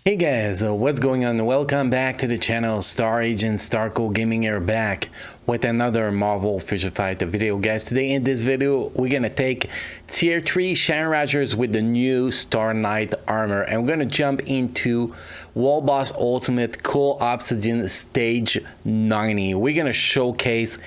Hey guys, what's going on? Welcome back to the channel. Star Agent Cull Gaming here, back with another Marvel Future Fight video, guys. Today in this video we're gonna take tier 3 Sharon with the new Star Knight armor, and we're gonna jump into World Boss Ultimate Cull Obsidian stage 90. We're gonna showcase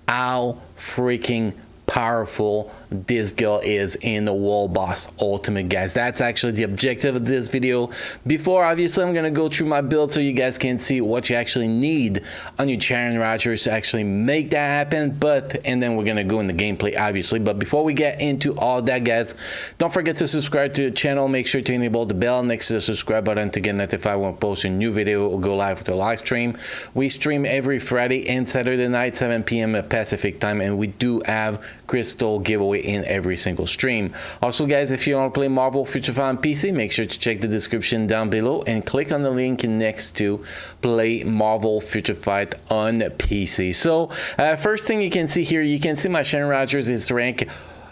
how freaking powerful this girl is in the World Boss Ultimate, guys. That's actually the objective of this video. Before, obviously, I'm gonna go through my build so you guys can see what you actually need on your Sharon to actually make that happen. And then we're gonna go in the gameplay, obviously. But before we get into all that, guys, don't forget to subscribe to the channel. Make sure to enable the bell next to the subscribe button to get notified when we post a new video or go live with a live stream. We stream every Friday and Saturday night, 7 p.m. Pacific time, and we do have crystal giveaway in every single stream. Also, guys, if you want to play Marvel Future Fight on PC, make sure to check the description down below and click on the link next to play Marvel Future Fight on PC. So first thing you can see here, you can see my Sharon is rank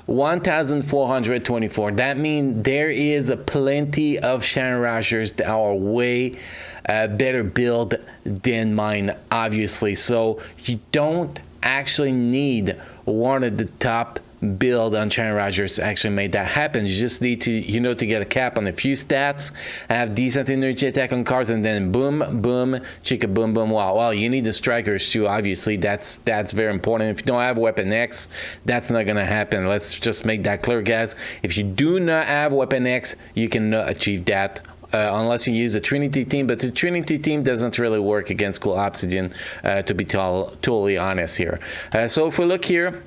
1424. That means there is plenty of Sharon that are way better build than mine, obviously. So you don't actually need one of the top build on Sharon to actually make that happen. You just need to, to get a cap on a few stats, have decent energy attack on cards, and then boom, boom, chicka, boom, boom, wow. Well, you need the strikers too, obviously. That's very important. If you don't have Weapon X, that's not gonna happen. Let's just make that clear, guys. If you do not have Weapon X, you cannot achieve that. Unless you use a Trinity team, but the Trinity team doesn't really work against Cull Obsidian, to be totally honest here. So if we look here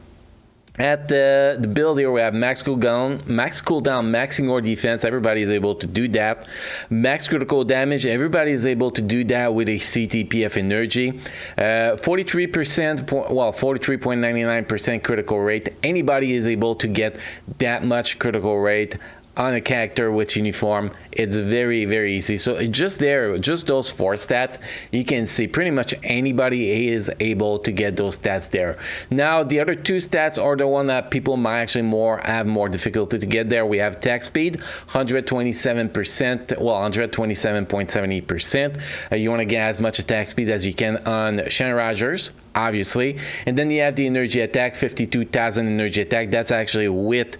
at the build here, we have max cooldown, max ignore defense. Everybody is able to do that. Max critical damage. Everybody is able to do that with a CTP of energy. 43%, well, 43.99% critical rate. Anybody is able to get that much critical rate on a character with uniform. It's very easy. So just those 4 stats, you can see pretty much anybody is able to get those stats there. Now the other 2 stats are the one that people might actually have more difficulty to get there. We have attack speed, 127%, well, 127.70%. You want to get as much attack speed as you can on Sharon, obviously. And then you have the energy attack, 52,000 energy attack. That's actually with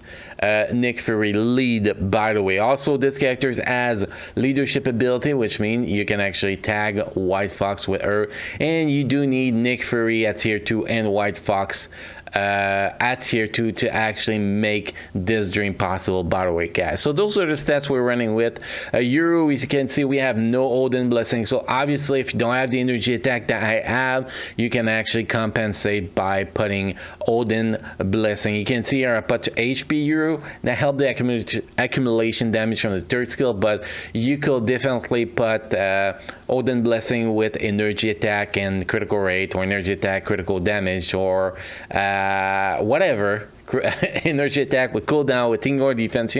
Nick Fury lead, by the way. Also, this character has leadership ability, which means you can actually tag White Fox with her, and you do need Nick Fury at tier 2 and White Fox at tier 2 to actually make this dream possible, by the way, guys. So those are the stats we're running with. Euro, as you can see, we have no Odin Blessing. So obviously, if you don't have the energy attack that I have, you can actually compensate by putting Odin Blessing. You can see here I put HP Euro that helped the accumulation damage from the 3rd skill, but you could definitely put Odin Blessing with energy attack and critical rate, or energy attack critical damage, or whatever. Energy attack with cooldown, with ignore defense,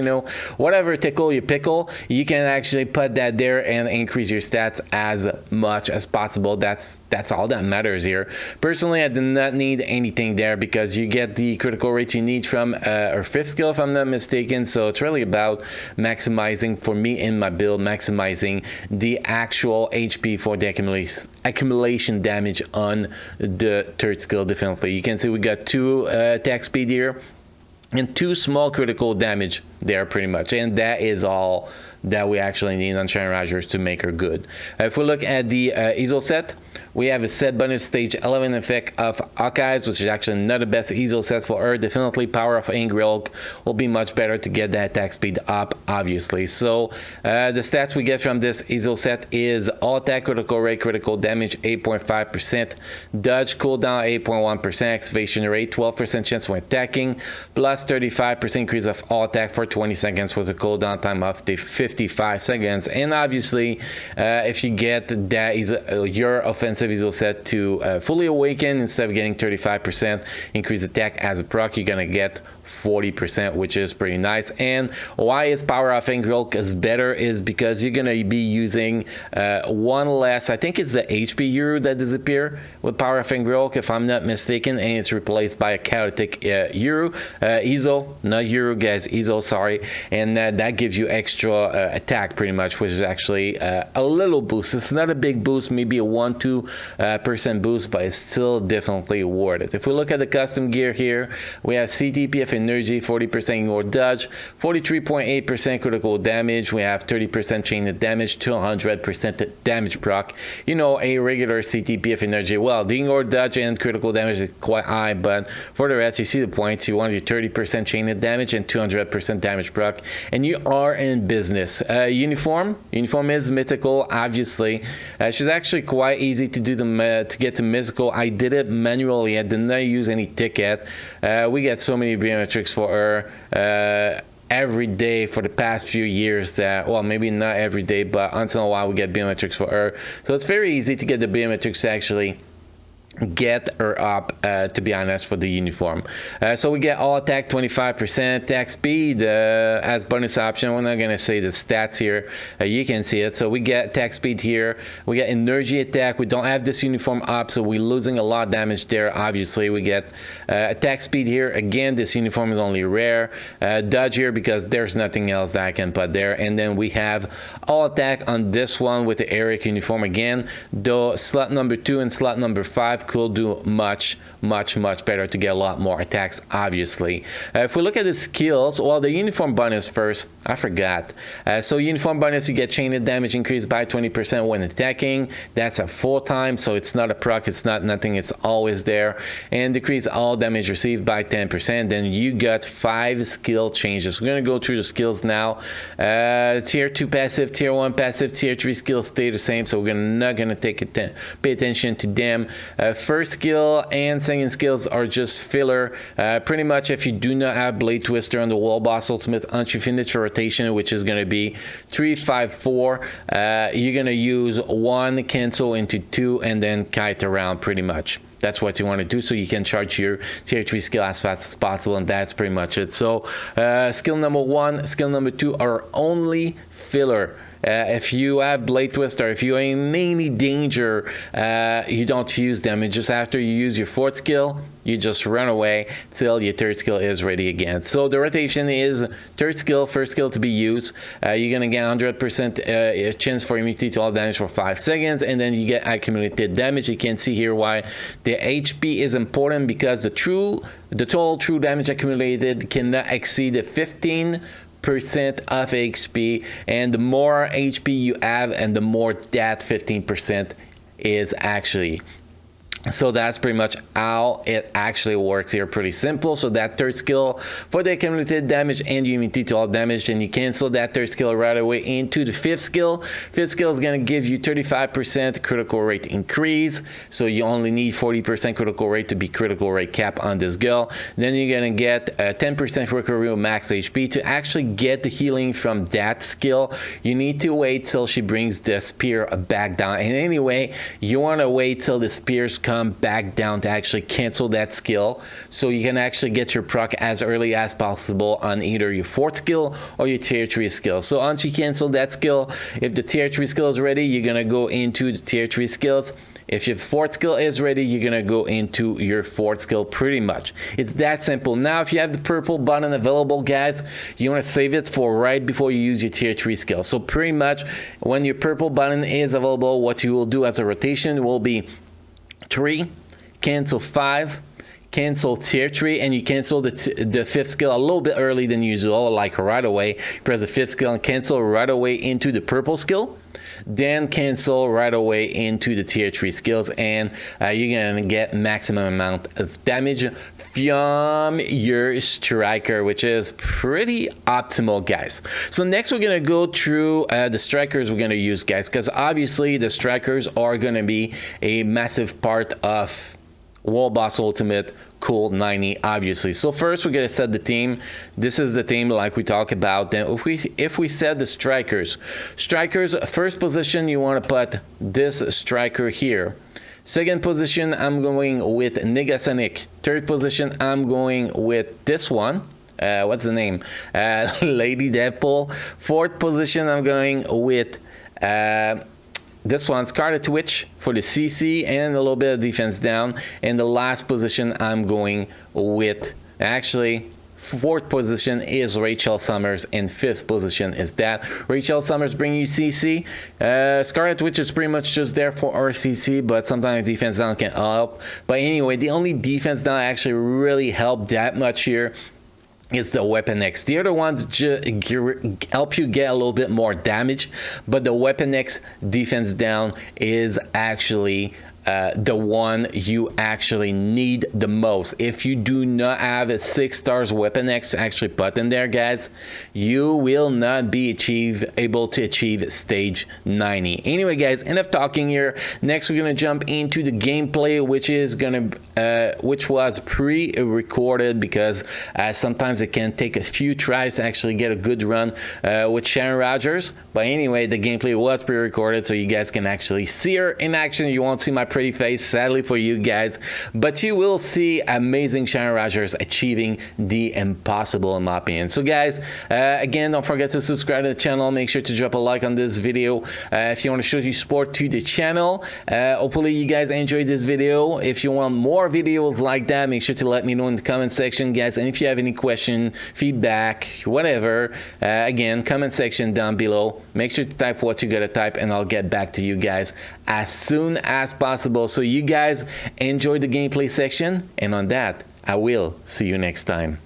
whatever tickle you pickle, you can actually put that there and increase your stats as much as possible. That's all that matters here. Personally, I do not need anything there because you get the critical rate you need from our 5th skill, if I'm not mistaken. So it's really about maximizing, for me in my build, maximizing the actual HP for the accumulation damage on the 3rd skill. Definitely, you can see we got 2 attack speed here and 2 small critical damage there, pretty much, and that is all that we actually need on Sharon to make her good. If we look at the ESO set, we have a set bonus stage 11 effect of Hawkeyes, which is actually not the best ESO set for her. Definitely power of Angry Hulk will be much better to get that attack speed up, obviously. So the stats we get from this ESO set is all attack critical rate, critical damage 8.5%, dodge cooldown 8.1%, activation rate 12% chance when attacking, plus 35% increase of all attack for 20 seconds with a cooldown time of the 55 seconds. And obviously, if you get that is your offensive ESO set to fully awaken, instead of getting 35% increased attack as a proc, you're gonna get 40%, which is pretty nice. And why is Power Off and Grok is better is because you're gonna be using one less, I think it's the HP Euro that disappear with Power Off and Grok, if I'm not mistaken, and it's replaced by a chaotic Euro, ESO, not Euro guys, ESO, sorry, and that gives you extra attack pretty much, which is actually a little boost. It's not a big boost, maybe a 1-2% boost, but it's still definitely worth it. If we look at the custom gear here, we have CTP of energy, 40% ignore dodge, 43.8% critical damage. We have 30% chain of damage, 200% damage proc. You know, a regular CTP of energy. Well, the ignore dodge and critical damage is quite high, but for the rest, you see the points. You want your 30% chain of damage and 200% damage proc, and you are in business. Uniform is mythical, obviously. She's actually quite easy to do to get to mythical. I did it manually. I did not use any ticket. We get so many biometrics for her every day for the past few years. Well, maybe not every day, but once in a while we get biometrics for her. So it's very easy to get the biometrics to actually get her up, to be honest, for the uniform. So we get all attack 25%, attack speed as bonus option. We're not gonna say the stats here, you can see it. So we get attack speed here, we get energy attack. We don't have this uniform up, so we're losing a lot of damage there. Obviously we get attack speed here. Again, this uniform is only rare. Dodge here because there's nothing else that I can put there. And then we have all attack on this one with the Eric uniform. Again, the slot number 2 and slot number 5 could do much better to get a lot more attacks, obviously. If we look at the skills, well, the uniform bonus first, I forgot. So uniform bonus, you get chain of damage increased by 20% when attacking. That's a full time, so it's not a proc, it's not nothing, it's always there. And decrease all damage received by 10%. Then you got 5 skill changes. We're gonna go through the skills now. Tier 2 passive, tier 1 passive, tier 3 skills stay the same, so we're not gonna pay attention to them. First skill and second skills are just filler. Pretty much if you do not have Blade Twister on the Wall Boss Ultimate, once you finish your rotation, which is going to be 3, 5, 4, you're going to use 1, cancel into 2, and then kite around pretty much. That's what you want to do, so you can charge your tier 3 skill as fast as possible, and that's pretty much it. So skill number 1, skill number 2 are only filler. If you have Blade Twister, if you're in any danger, you don't use them. And just after you use your 4th skill, you just run away till your 3rd skill is ready again. So the rotation is 3rd skill, 1st skill to be used. You're gonna get 100% chance for immunity to all damage for 5 seconds, and then you get accumulated damage. You can see here why the HP is important, because the total true damage accumulated cannot exceed 15% of HP, and the more HP you have, and the more that 15% is actually. So that's pretty much how it actually works here. Pretty simple. So that 3rd skill for the accumulated damage and immunity to all damage, then you cancel that 3rd skill right away into the 5th skill. 5th skill is going to give you 35% critical rate increase. So you only need 40% critical rate to be critical rate cap on this girl. Then you're going to get 10% recovery of max HP. To actually get the healing from that skill, you need to wait till she brings the spear back down. And anyway, you want to wait till the spears come back down to actually cancel that skill, so you can actually get your proc as early as possible on either your 4th skill or your tier 3 skill. So once you cancel that skill, if the tier 3 skill is ready, you're gonna go into the tier 3 skills. If your 4th skill is ready, you're gonna go into your 4th skill. Pretty much, it's that simple. Now if you have the purple button available, guys, you want to save it for right before you use your tier 3 skill. So pretty much when your purple button is available, what you will do as a rotation will be 3, cancel 5, cancel tier 3, and you cancel the 5th skill a little bit early than usual, like right away. Press the 5th skill and cancel right away into the purple skill, then cancel right away into the tier 3 skills, and you're gonna get maximum amount of damage from your striker, which is pretty optimal, guys. So next we're gonna go through the strikers we're gonna use, guys, because obviously the strikers are gonna be a massive part of Wall Boss Ultimate Cull 90, obviously. So first we're gonna set the team. This is the team like we talked about. Then if we set the strikers, first position, you want to put this striker here. Second position, I'm going with Negasonic. Third position, I'm going with this one. what's the name? Lady Deadpool. Fourth position, I'm going with this one, Scarlet Witch for the CC and a little bit of defense down. And the last position, I'm going with, actually, fourth position is Rachel Summers, and fifth position is that. Rachel Summers bring you CC. Scarlet Witch is pretty much just there for RCC, but sometimes defense down can help. But anyway, the only defense down actually really helped that much here is the Weapon X. The other ones just help you get a little bit more damage, but the Weapon X defense down is actually the one you actually need the most. If you do not have a 6 stars Weapon X actually put in there, guys, you will not be able to achieve stage 90. Anyway, guys, enough talking here. Next, we're gonna jump into the gameplay, which was pre-recorded because sometimes it can take a few tries to actually get a good run with Sharon Rogers. But anyway, the gameplay was pre-recorded, so you guys can actually see her in action. You won't see my pretty face, sadly for you guys, but you will see amazing Sharon Rogers achieving the impossible, in my opinion. So guys, again, don't forget to subscribe to the channel. Make sure to drop a like on this video if you want to show your support to the channel. Hopefully you guys enjoyed this video. If you want more videos like that, make sure to let me know in the comment section, guys. And if you have any question, feedback, whatever, again, comment section down below. Make sure to type what you gotta type, and I'll get back to you guys as soon as possible. So you guys enjoy the gameplay section, and on that, I will see you next time.